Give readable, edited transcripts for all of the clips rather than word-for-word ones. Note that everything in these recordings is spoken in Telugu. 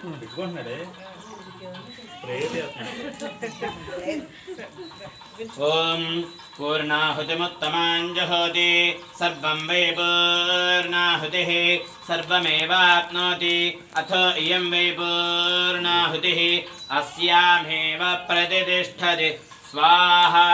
ఓం పూర్ణాహుతిముత్తమాంజహోతి సర్వం వై పూర్ణాహుతిః సర్వమేవాప్నోతి అథో ఇయం వై పూర్ణాహుతిః అస్యామేవ ప్రతిష్ఠతి స్వాహా.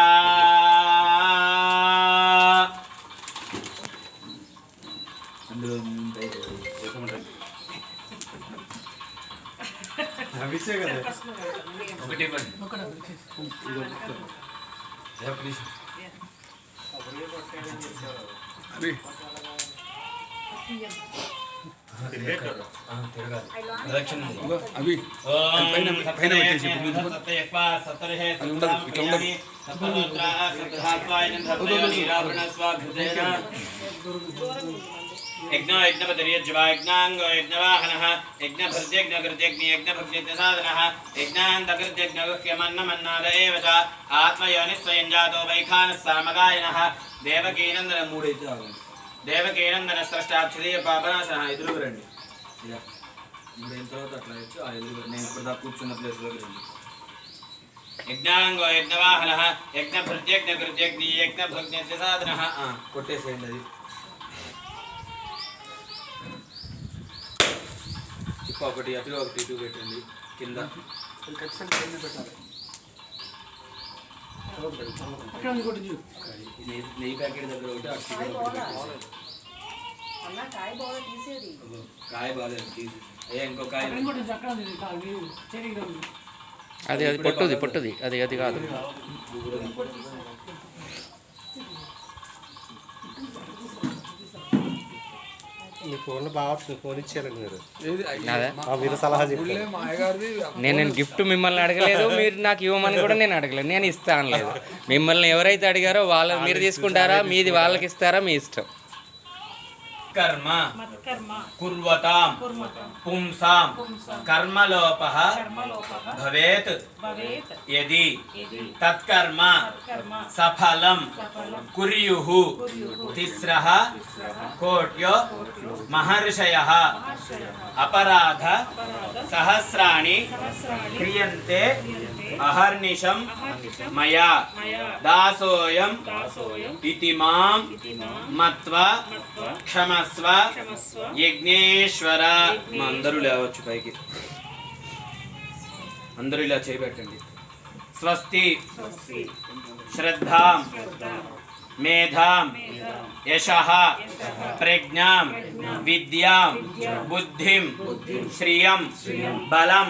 यज्ञो यज्ञपतिर्यज्वा यज्ञांगो यज्ञवाहनः यज्ञभृत्यज्ञकृत्यग्नि यज्ञभृत्यसाधनः यज्ञान्तकृत्यज्ञगुह्यमन्नमन्नाद एव च आत्मयोनिस्वयं जातो वैखानः सामगायनः देवकीनन्दन मूडैते देवकीनन्दन स्रष्टाक्षरीय पापनाशनः ఎదురుగా రండి ఇలా మూడైన తర్వాత అట్లా వచ్చి ఆ ఎదురుగా నేను ఇప్పుడు దాకా కూర్చున్న ప్లేస్లోకి రండి. యజ్ఞాంగో యజ్ఞవాహనः యజ్ఞభృత్యజ్ఞకృత్యగ్ని యజ్ఞభృత్యసాధనः కొట్టేసేయండి. అది చిప్ప ఒకటి అటుగా ఒకటి ఇటు పెట్టండి కింద నెయ్యి ప్యాకెట్ దగ్గర ఒకటి అటు కాయ బాగాలేదు తీసి అయ్యా ఇంకో కాయ అది అది పొట్టుది పొట్టుది అది అది కాదు. మీ ఫోన్లో బాగా వస్తుంది, ఫోన్ ఇచ్చేయాలండి మీరు సలహా నేను గిఫ్ట్ మిమ్మల్ని అడగలేదు, మీరు నాకు ఇవ్వమని కూడా నేను అడగలేదు, నేను ఇస్తాను లేదు. మిమ్మల్ని ఎవరైతే అడిగారో వాళ్ళు మీరు తీసుకుంటారా, మీది వాళ్ళకి ఇస్తారా, మీ ఇష్టం. कर्म कुर्वतां पुंसां कर्मलोपः भवेत् यदि तत्कर्म सफलं कुर्युः तिस्रः कोट्यो महर्षयः अपराध सहस्राणि क्रियन्ते अहर्निशं मया दासोऽयं इति मां मत्वा क्षमस्व यज्ञेश्वर. అందరూ లేవచ్చు పైకి, అందరూ ఇలా చేయబెట్టండి. స్వస్తి శ్రద్ధాం మేధాం యశః ప్రజ్ఞాం విద్యాం బుద్ధిం శ్రియం బలం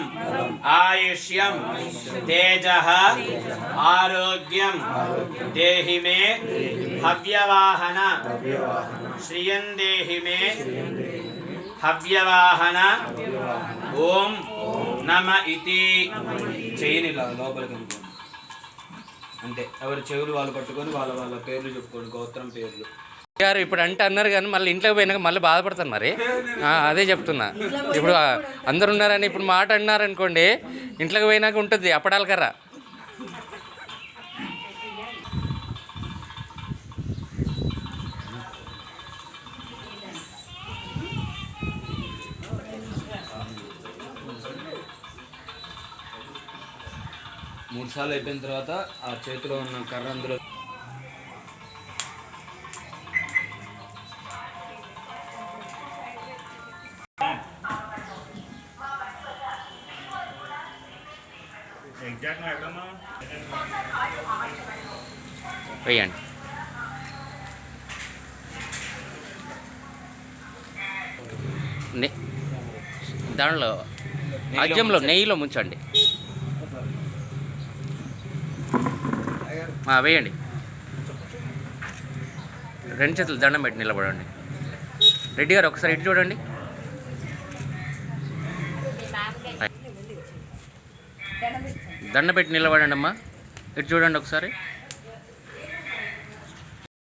ఆయుష్యం తేజః ఆరోగ్యం దేహి మే హవ్యవాహన శ్రియం దేహి మే హవ్యవాహన. ఓం నమ ఇతి చేయని లోపలికి అంటే ఎవరి చెవులు వాళ్ళు పట్టుకొని వాళ్ళ వాళ్ళ పేర్లు చెప్పుకోండి, గోత్రం పేర్లు. గారు ఇప్పుడు అంటే అన్నారు కానీ మళ్ళీ ఇంట్లోకి పోయినాక మళ్ళీ బాధపడతాను. మరి అదే చెప్తున్నా, ఇప్పుడు అందరు ఉన్నారని ఇప్పుడు మాట అన్నారనుకోండి, ఇంట్లోకి పోయినాక ఉంటుంది అప్పడాల కర్ర. మూడు సార్లు అయిపోయిన తర్వాత ఆ చేతిలో ఉన్న కర్ర అందులో వేయండి. దానిలో అజ్యంలో నెయ్యిలో ముంచండి, వేయండి. రెండు చేతులు దండం పెట్టి నిలబడండి. రెడ్డి గారు ఒకసారి ఇటు చూడండి. దండం పెట్టి నిలబడండి అమ్మా, ఇటు చూడండి ఒకసారి.